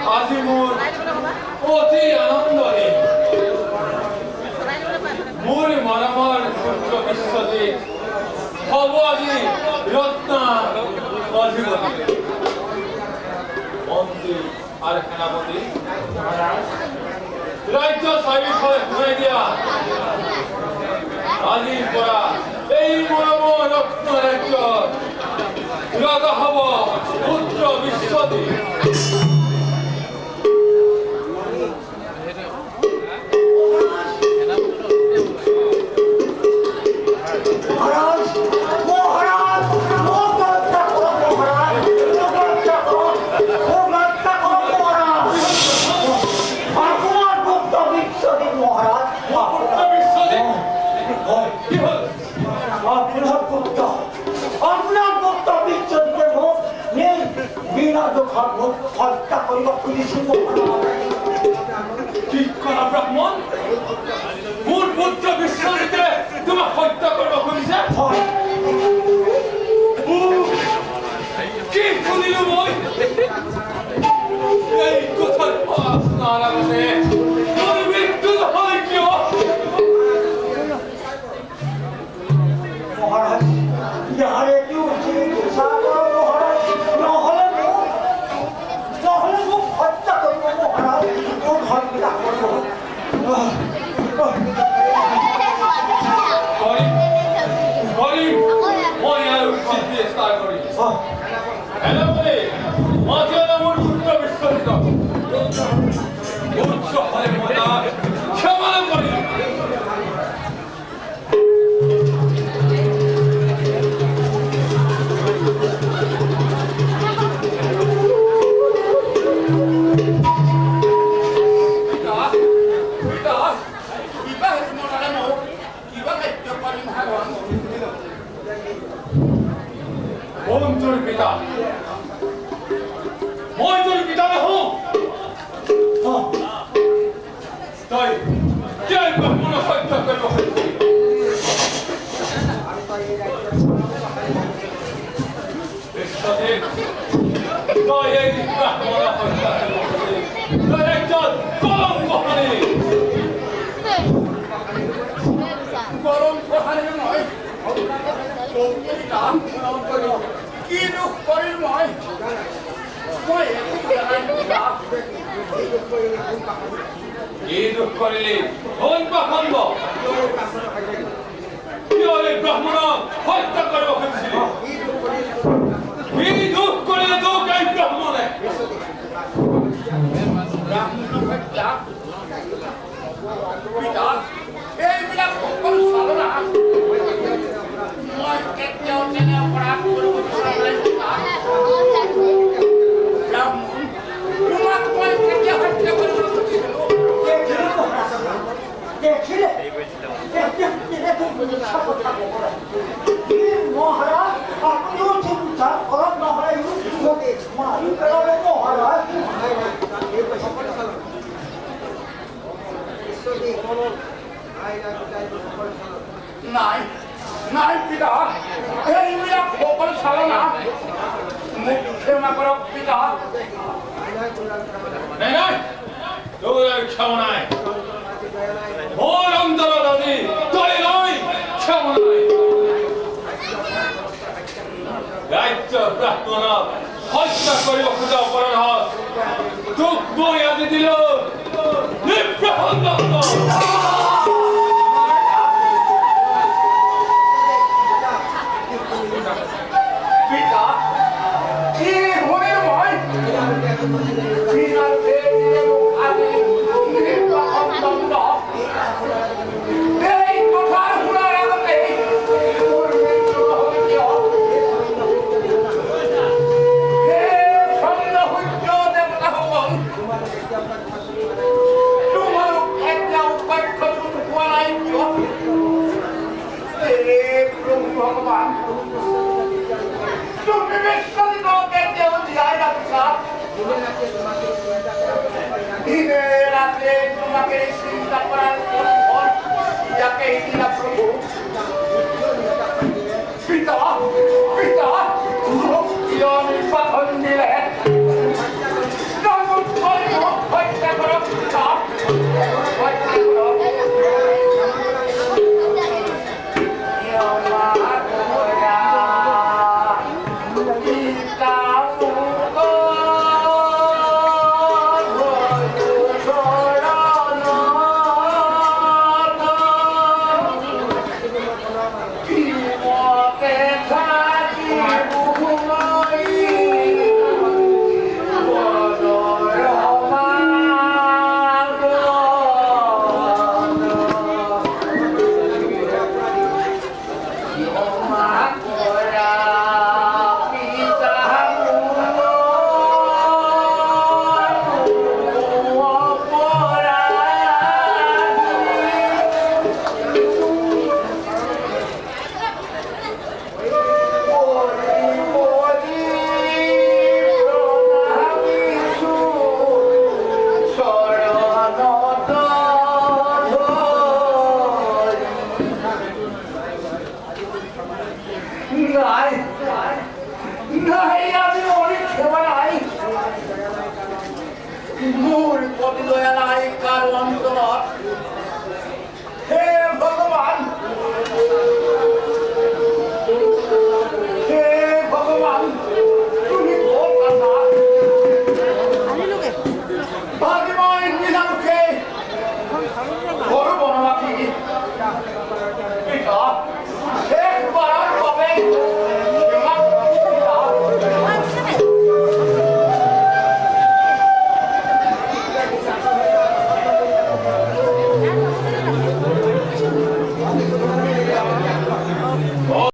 আজি মোৰ অতি আনন্দৰে মোৰ মৰমৰ পুত্ৰ বিশ্বজিৎ হ'ব আজি ৰত্ন অধিপতি মন্ত্ৰী আৰু সেনাপতি ৰাজ্য চাৰিওফালে ঘূৰাই দিয়া আজিৰ পৰা এই মৰমৰ ৰত্ন ৰাজ্যৰ ৰজা হ'ব পুত্ৰ বিশ্বজিৎ হত্যা কৰিব খুজিছিল কি কৰা ব্ৰাহ্মণ মোৰ পুত্ৰ বিশ্বজিতে তোমাক হত্যা কৰিব খুজিছে কি শুনিলো মই এই কথাৰ শুনাৰ আগতে মোৰ মৃত্যু নহয় কিয় মহাৰাজ ইয়াৰ এইটো বিচাৰ কৰক মহাৰাজ নহ'লে মোক হত্যা কৰিব মহাৰাজ মোৰ ঘৰবিলাক মই আৰু চেষ্টা কৰিম সেনাপতি মাতিয়ালা মোৰ পুত্ৰ বিশ্বজিত উচ্চ হলে মই তাক ক্ষমা কৰিম পিতা মই তোর পিতা নহওঁ তই কিয় ব্ৰাহ্মণ হত্যা কৰিব বিশ্বজিৎ তই এই ব্ৰাহ্মণ হত্যা তই একজন কলংকহাৰী কলংকহাৰী নহয় কি দুখ কৰিল মই কি দুখ কৰিলি কোন পাখণ্ড কিয় এই ব্ৰাহ্মণক হত্যা কৰিব খুজিছিলি কি দুখ কৰিলে তোক এই ব্ৰাহ্মণে পিতা এইবিলাক সকলো চালনা মই কেতিয়াও তেনে অপৰাধ কৰিব বিচৰা নাই ব্ৰাহ্মণ তোমাক মই কেতিয়া হত্যা কৰিব খুজিছিলো মহাৰাজ আপুনিও চিন্তা কৰক নহ'লে মাৰি পেলাব মহাৰাজ নাই নাই পিতা এইবিলাক সকলো চালনা মোক ক্ষমা কৰক পিতা নাই নাই তোৰ আৰু ক্ষমা নাই মোৰ অন্তৰত আজি তই নাই ক্ষমা নাই ৰাজ্য ব্ৰাহ্মণক হত্যা কৰিব খোজা অপৰাধত তোক মই আজি দিলো নিৰ্বাসন পিতা কি শুনে মই এই কথা শুনাৰ আগতে মোৰ মৃত্যু নহ'ল কিয় সূৰ্য দেৱতাসকল তোমালোক এতিয়াও পাঠ্যটো পোৱা নাই কিয় ভগৱান তুমি বিশ্বজিতক কেতিয়াও জীয়াই ৰাখিছা দিনে ৰাতে তোমাকে চিন্তা কৰাৰ যাকে